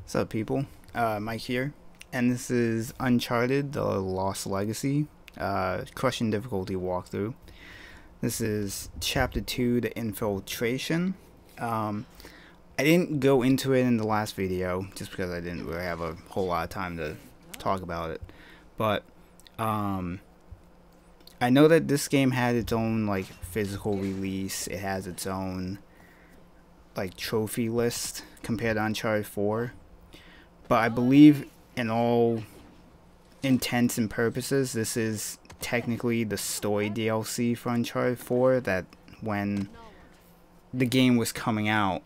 What's up, people? Mike here, and this is Uncharted: The Lost Legacy, crushing difficulty walkthrough. This is Chapter 2, the Infiltration. I didn't go into it in the last video, just because I didn't really have a whole lot of time to talk about it. But, I know that this game had its own, like, physical release. It has its own, like, trophy list compared to Uncharted 4. But I believe in all intents and purposes, this is technically the story DLC for Uncharted 4, that when the game was coming out,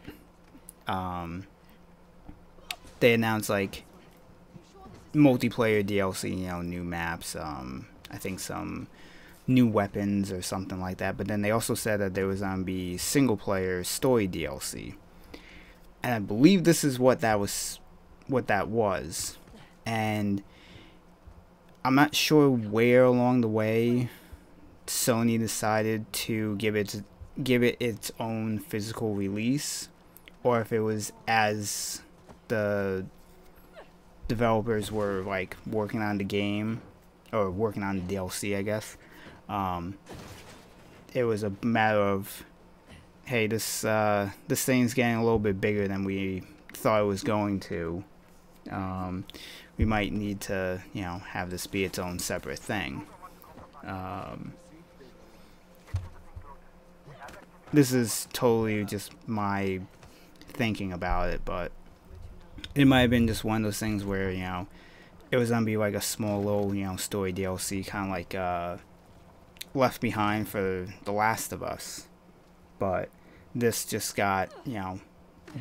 they announced, like, multiplayer DLC, you know, new maps, I think some new weapons or something like that. But then they also said that there was going to be single player story DLC. And I believe this is what that was. And I'm not sure where along the way Sony decided to give it its own physical release, or if it was as the developers were like working on the game, or working on the DLC, I guess. It was a matter of, hey, this thing's getting a little bit bigger than we thought it was going to. We might need to, you know, have this be its own separate thing. This is totally just my thinking about it, but it might have been just one of those things where, you know, it was gonna be like a small little, you know, story DLC, kind of like Left Behind for The Last of Us. But this just got, you know,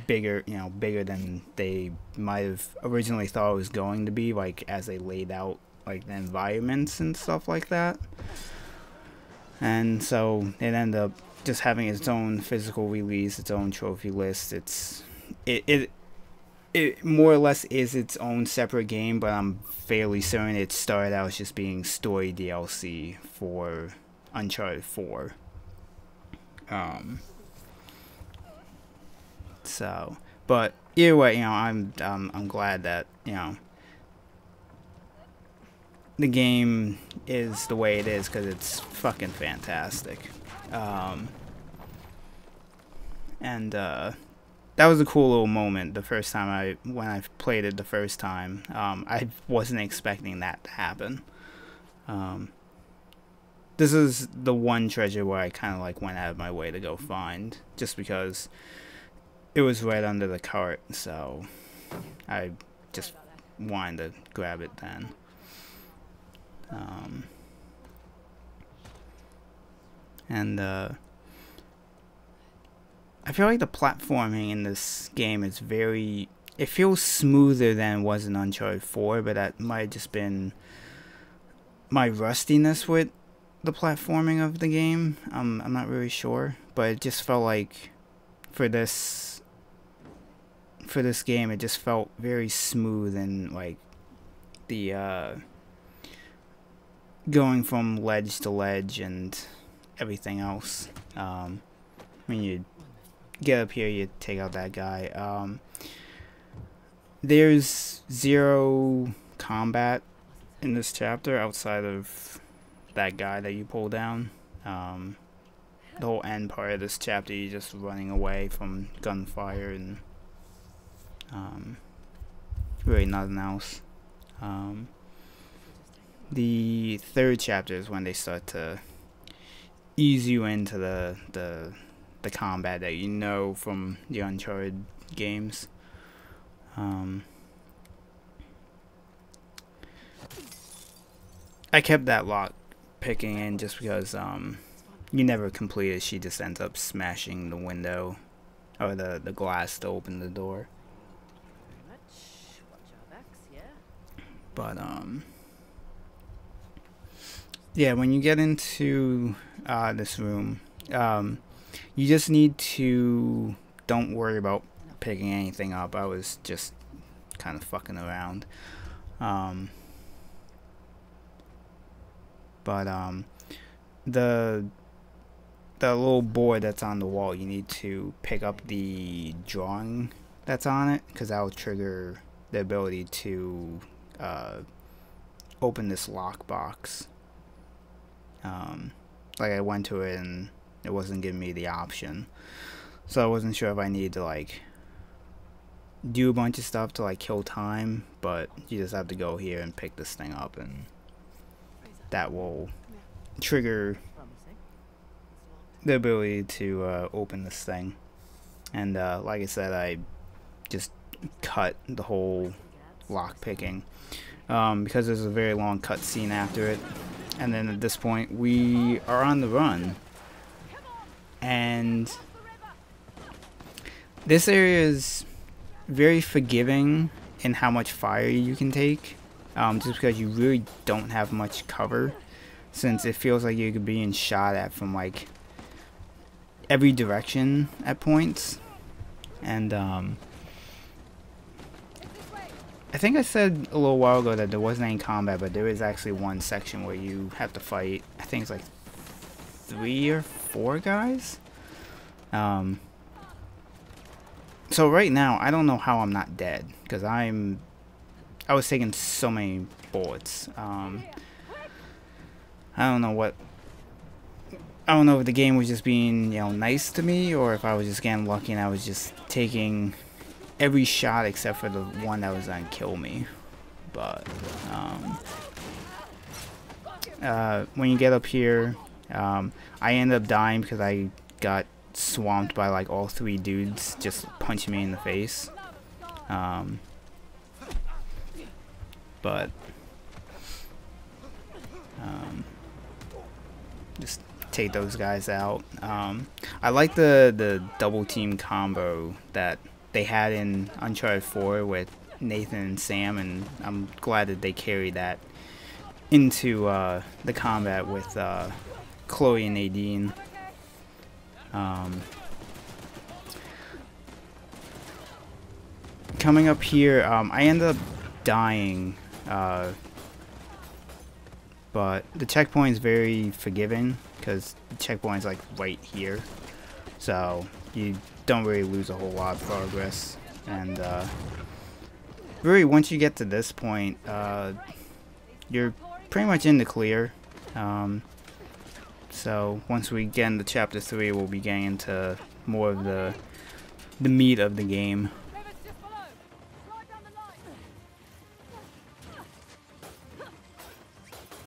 bigger than they might have originally thought it was going to be, like as they laid out like the environments and stuff like that. And so it ended up just having its own physical release, its own trophy list. It more or less is its own separate game, but I'm fairly certain it started out as just being story DLC for Uncharted 4. So, but either way, you know, I'm glad that, you know, the game is the way it is, because it's fucking fantastic. And that was a cool little moment the first time when I played it the first time. I wasn't expecting that to happen. This is the one treasure where I kind of like went out of my way to go find, just because it was right under the cart, so I just wanted to grab it then. I feel like the platforming in this game is it feels smoother than it was in Uncharted 4, but that might have just been my rustiness with the platforming of the game. I'm not really sure, but it just felt like for this game, it just felt very smooth, and like the going from ledge to ledge and everything else. When you get up here, you take out that guy. There's zero combat in this chapter outside of that guy that you pull down. The whole end part of this chapter, you're just running away from gunfire and really nothing else. The third chapter is when they start to ease you into the combat that you know from the Uncharted games. I kept that lock picking in just because you never complete it. She just ends up smashing the window or the glass to open the door. But yeah, when you get into this room, you just need to don't worry about picking anything up. I was just kind of fucking around. But the little board that's on the wall, you need to pick up the drawing that's on it, because that will trigger the ability to open this lockbox. Like I went to it and it wasn't giving me the option, so I wasn't sure if I needed to like do a bunch of stuff to like kill time, but you just have to go here and pick this thing up, and that will trigger the ability to open this thing. And like I said, I just cut the whole lock picking because there's a very long cutscene after it. And then at this point we are on the run, and this area is very forgiving in how much fire you can take, just because you really don't have much cover, since it feels like you're being shot at from like every direction at points. And I think I said a little while ago that there wasn't any combat, but there is actually one section where you have to fight, I think it's like 3 or 4 guys. So right now I don't know how I'm not dead, because I was taking so many bullets. I don't know if the game was just being, nice to me, or if I was just getting lucky and I was just taking every shot except for the one that was gonna kill me. But when you get up here, I ended up dying because I got swamped by like all 3 dudes just punching me in the face. Just take those guys out. I like the double team combo that they had in Uncharted 4 with Nathan and Sam, and I'm glad that they carried that into the combat with Chloe and Nadine. Coming up here, I ended up dying, but the checkpoint is very forgiving because the checkpoint is like right here, so you don't really lose a whole lot of progress. And really, once you get to this point, you're pretty much in the clear. So once we get into chapter 3, we'll be getting into more of the meat of the game.